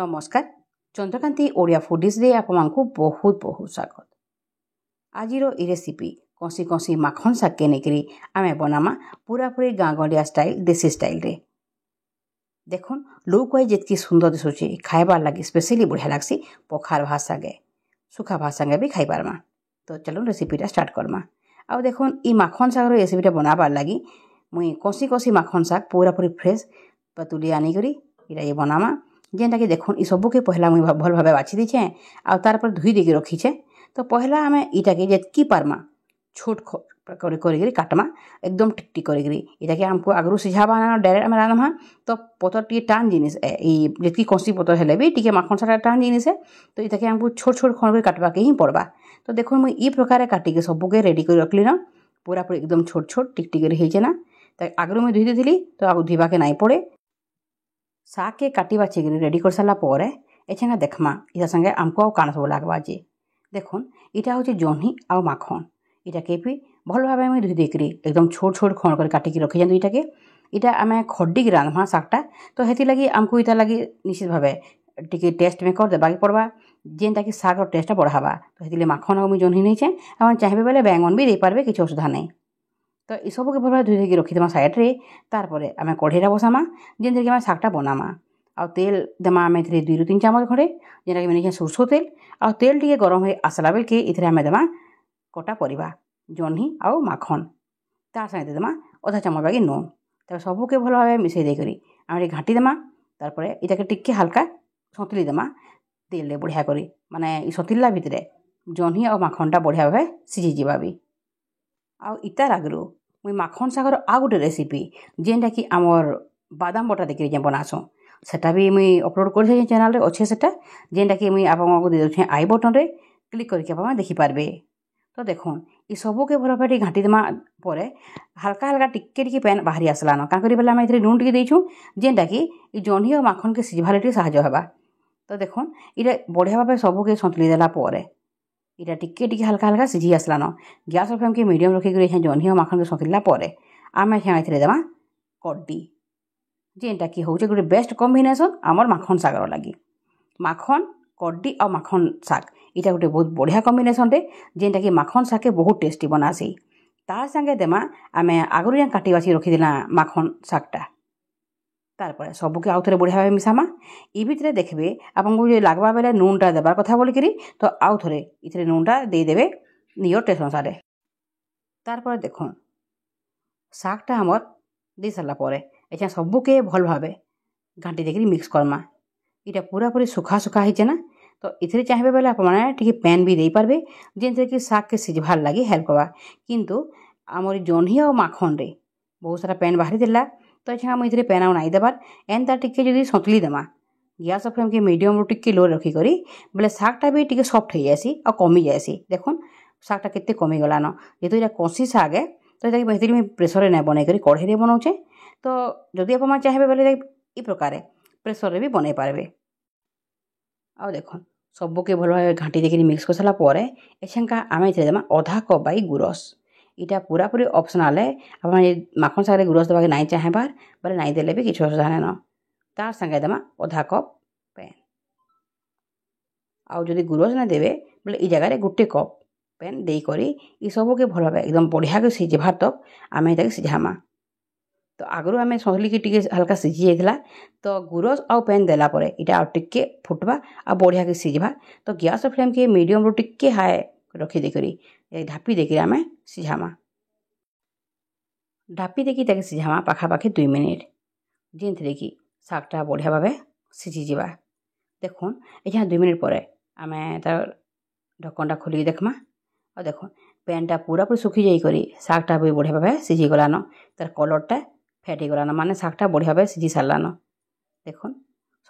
नमस्कार चंद्रकांति ओडिया फूडिज रे आपको बहुत बहुत स्वागत। आज ये रेसिपी कौसी कौसी माखन शाग के नेकरी आमे बनामा पूरा पूरी गाँ गलिया स्टाइल देसी स्टाइल रे। देखुन लोग कहे जितकी सुंदर दिशुचे खाइबार लगी स्पेशली बढ़िया लगसी पखार भात सागे सुखा भात सागे भी खाई पारमा। तो चलो रेसिपीटा स्टार्ट करमा। आउ देखुन ई माखन शाग रेसिपीटा बनाबार लगी मुई कौसी कौसी माखन शाग पूरा पूरी फ्रेश पतुली आनी करी इटा ये बनामा जेनटा कि देखुन ई सबके पहला मुई भल भावे बाछि दीछे आ तार पर धुई देके रखीछे। तो पहला आमे इटा के जेतकी पारमा छोट करी काटमा एकदम टिकटिक करी इटा के हमको आगरू सिझाबा ना डायरेक्ट आमे रांधमा। तो पतर टी टान जिनिस ए ई जेतकी कौसी पतर हेले भी टिके माखन शाग टान जिनिस है। तो इटा के हमको छोट छोट खंड काटबा के ही पड़बा। तो देखुन मुई ई प्रकार काटी के सबके रेडी कर रखली ना पूरा पूरी एकदम छोट छोट टिकटिक हेजे ना। तो आगरू मुई धुई देथिली तो आगु धुइबा के नाई पड़े। शाग के काटी बाछी रेडी कर सारा पर एछेंगा देखमा इटा संगे आमको काण सब लागबा जे देखुन इटा होचे जह्नी आ माखन इटा के भी भल भावे मुई धुई देकरी एकदम छोट छोट खंड कर काटिक रखी जातु इटा के इटा आमे खड्डी रांधमा शागटा। तो हेती लगी आमको इटा लगी निश्चित भावे टिके टेस्ट में कर देबा के पड़बा जेनटा कि शागर टेस्ट बढ़ावा। तो हेती माखन आ मुई जह्नी नहीं छे आप चाहिए बेले बैंगन भी दे पारबे किसी असुविधा नहीं। तो ये सबके भल भावे धुई देके रखीदेमा साइड रे। तारपरे आमे कढ़ेरा बसामा जेन आमे शागटा बनामा आ तेल देमा आमे 2 ରୁ 3 चामच खंडे जेनटा कि मैंने सोरसो तेल आ तेल टिके गरम हो आसला बेल के इथरे आमे देमा कटा परिबा जह्नी आ माखन तार संगे देमा आधा चामच बागी नून तब सबके भल भावे मिसई दे करी आमे घाटी देमा। तारपरे इटा के टिके हल्का सतली देमा तेल रे बढ़िया करी माने ई सतलिला भितरे जह्नी आ माखनटा बढ़िया भावे सिझी जिबा भी। आउ इतार आगरू मुई माखन शागर आ गोटे रेसिपी जेनटा कि आमर बादाम बटा देखिए जे बनासो सेटा भी मुई अपलोड कर चैनल रे अच्छे सेटा जेनटा कि मुई आपको दे दूँ आई बटन रे क्लिक करके आप देखि पारबे। तो देखुन ये सबके भल भावे घाटी देमा परे हल्का हल्का टिके टिके पैन बाहरी आसलान क्या करी बेले आम ए नून टिके देइछु जेनटा कि जह्नी और माखन के सिझबार टिके साहाय्य हेबा। तो देखुन इटा बढ़िया भावे सबके सतुली देला परे इटा टिके टिके हल्का हल्का सिझी आसलान गैस फ्लेम के मीडियम रखिक जह्नी और माखन के सतुला परे आमे ए देमा कड्डी जेनटा कि होचे गोटे बेस्ट कॉम्बिनेशन आमर माखन शागर लगी माखन कड्डी और माखन शाग इटा गोटे बहुत बढ़िया कॉम्बिनेशन रे जेनटा कि माखन शाग के बहुत टेस्टी बनासी। तार संगे देमा आमे आगरू जे काटी बाछी रखीदेला माखन शागटा तारपरे सबके आउ थे बढ़िया भावे मिसामा ई भितरे देखबे आपको जो लागबा बेले नूनटा देबार कथा बोलिकी तो आउ थे इथरे नूनटा देदेवे नियर टेस्ट अनुसार। तारपरे देखुन शागटा आमर दे सारा पर एछा सबके भल भावे घाटी देकरी मिक्स करमा इटा पूरा पूरी सुखा सुखा होचे ना। तो इथरे चाहिए बेले आपने टिके पैन भी दे पारबे जेनसे कि शाग के सिझबार लगी हेल्प करवा किंतु आमर जह्नी और माखन रे बहुत सारा पैन बाहरी देला। तो एछा मुझे पैन आउ नाई देबार एनता टिके जदि सतुली देमा गैस फ्लेम के मीडियम रू टिके लो रखी करी बेले शागटा भी टिके सॉफ्ट हो जाएसी और कमी जाएसी। देखुन शागटा केते कमी गलान जेहेतु ये कषी शाग है तो ये प्रेसर नहीं बन करी कढ़ई बनाऊे। तो जदि आप चाहिए बेले ई प्रकार प्रेसर रे भी बनई पारबे। आ देखुन सबके भल भाव घाटी देकरी मिक्स कर सारापर एछेंका आमे देमा आधा कप बाई गुरस इटा पूरा पूरी ऑप्शनल है आप माखन शाग गुरस देवा नाई चाहेबार बोले नाई देले भी किसी असुविधा नहीं। तार संगे देमा आधा कप पैन आउ जदि गुरस ना देवे बोले ई जगह गोटे कप पैन दे करी ई सबके भल भाव एकदम बढ़िया के सिझबार तक आमे सिझामा। तो आगरू आमे सतली की टिके हल्का सिझी जाइथिला तो गुरस आउ पैन देला परे इटा आ टिके फुटबा आ बढ़िया के सिझबा। तो गैस फ्लेम के मीडियम रू टिके हाई रखी देकरी ढापी देकरी आमे सिझामा ढापी देकी ताके सिझामा पाखापाखि 2 मिनिट जेनथिरे कि शागटा बढ़िया भावे सिझी जिबा। देखुन एछा 2 मिनिट परे आमे तार ढक्कनटा खोलिक देखमा और देखुन पैनटा पूरा पूरी सुखी जाई करी शागटा भी बढ़िया भावे सिझी गलान तार कलरटा फेटी गलान माने शागटा बढ़िया भावे सिझी सारलान। देखुन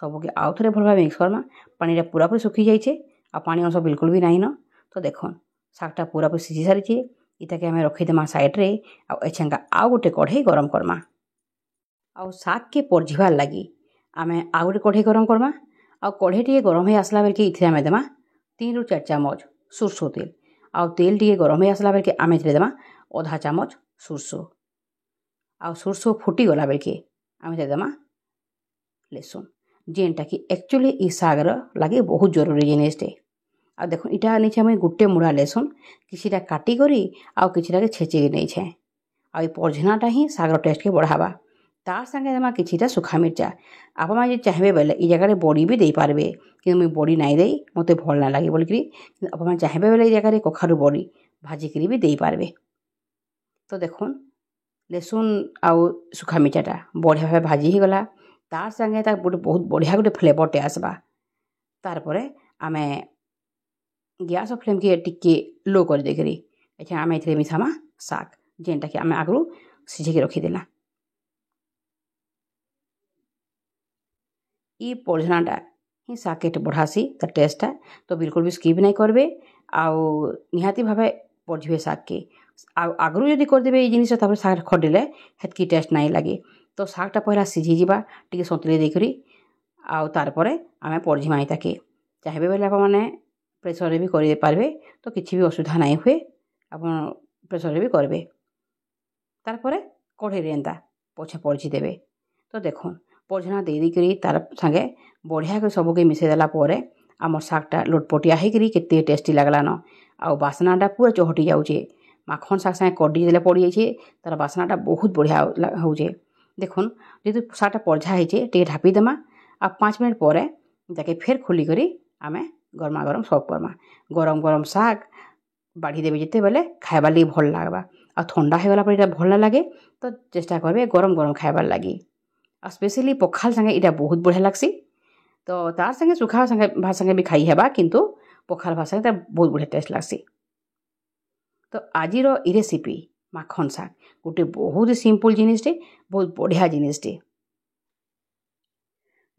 सबके आउ थे भल भाव मिक्स करमा पानी पूरा पूरी सुखी जाइए आ पानी अंश बिल्कुल भी नहीं न। तो देखुन शागटा पूरा पूरी सिझी सारी इताके आमे रखीदेमा साइड रे एछेंका आउ गोटे कढ़ई गरम करमा आउ शाग के परझिबार लगी आमे आउ गोटे कढ़ई गरम करमा आ कढ़ई टिके गरम हो आसला बेल के इथे आमे देमा 3 ରୁ 4 चामच सोरसो तेल आउ तेल टिके गरम हो आसला बेल के आमे इथे देमा आधा चामच सोरसो आउ सोरसो फुटी गला बेल के आमे देमा लेसुन जेनटा कि एक्चुअली ई सागर लगे बहुत जरूरी जिनिसटे। आ देखो इटा नहीं मुझे गोटे मुड़ा लेसुन किसीटा काटी करी आउ किसीटा के छेचिकी नहीं छे आ पॉर्जनाटा ही सागर टेस्ट के बढ़ावा। तार संगे देमा किछिटा सुखा मिर्चा आप चाहिए बेले ई जगह बड़ी भी दे पारबे कि मुझे बड़ी नाई दे मते भल ना लगे बोलिकी आप चाहिए बेले ई जगह कखारु बड़ी भाजिकी भी दे पारबे। तो देखुन लेसुन आउ सुखा मिर्चाटा बढ़िया भाव भाजी ही गला तार संगे ता गोटे बहुत बढ़िया गोटे फ्लेवरटे आसबा। तारपरे आमे गैस फ्लेम के टिके लो कर देकरी अच्छा आमे इथरे मिसामा साग जेनटा कि आमे आगरू सिझेके रखीदेला। ई पॉर्जनाटा ही साग के बढ़ासी तार टेस्टा तो बिल्कुल भी स्किप नहीं करबे आउ निहाती भावे पड़जिबे साग के आगरू यदि करदेबे ये जिनिस तापर साग खडिले हेतकी टेस्ट नहीं लगे। तो सागटा पहला सिझी जिबा टिके सतुले देकरी आउ तारपरे आमे पड़जिमा ताके चाहिए बेले आप माने प्रेसर भी कर पारबे तो किसी भी असुविधा नहीं हुए आप प्रेसर भी करबे। तारपरे कढ़ई एंता पछे पड़जी देबे। तो देखो पड़झना दे देकरी तार संगे बढ़िया के सबके मिसई देला परे आमर सागटा लोटपटिया होकरी केते टेस्टी लागलान आउ बासनाटा पूरा चहटी जाउछे माखन साग संगे कड़ी देले पड़ी जाइछे तार बासनाटा बहुत बढ़िया होउछे। देखुन जेतु सागटा पड़झा होइछे टिके ढापी देमा आ 5 मिनट परे ताके फेर खोली करी आमे गरमा गरम सर्व करमा। गरम गरम साग बाढ़ी देवे जिते बेले खाइबार लगी भल लागबा आ ठंडा हो गला पर इटा भल ना लगे तो चेष्टा करबे गरम गरम खाइबार लगी आ स्पेशली पखाल संगे इटा बहुत बढ़िया लागसी। तो तार संगे सुखा संगे भात संगे भी खाई हेबा किंतु पखाल भात संगे बहुत बढ़िया टेस्ट लागसी। तो आजिर ई रेसिपी माखन साग गोटे बहुत सिंपल जिनिसटे बहुत बढ़िया जिनिसटे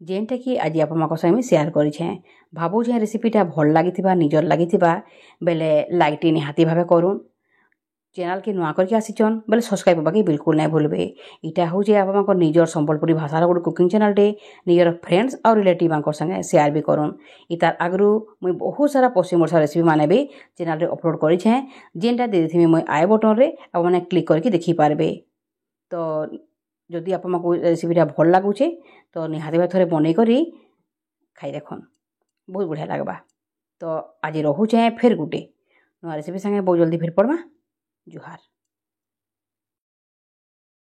जेनटा कि आज आप संगे शेयर करें भावुँ रेसिपीटा भल लगी निजर लगी बेले लाइकटे निहाती भाव करूँ चैनल के नुआ करके आसीचन बेले सब्सक्राइब करवाके बिल्कुल नहीं भूलबे। इटा हूँ आप निजर संबलपुरी भाषार गोटे कुकिंग चैनलटे निजर फ्रेंड्स और रिलेटिव संगे शेयर भी करूँ। इतार आगरू मुई बहुत सारा पश्चिम ओडिशा रेसिपी माने भी चैनल रे अपलोड करें जेनटा दे देथि मुई आई बटन रे आप मैंने क्लिक करके देखी पारबे। तो जदि आप रेसिपीटा भल लगुचे तो निहाती भाव थे बन करी खाई देखन बहुत बढ़िया लगवा। तो आज रोचे फिर गुटे नुआ रेसिपी संगे बहुत जल्दी फिर पड़मा। जुहार।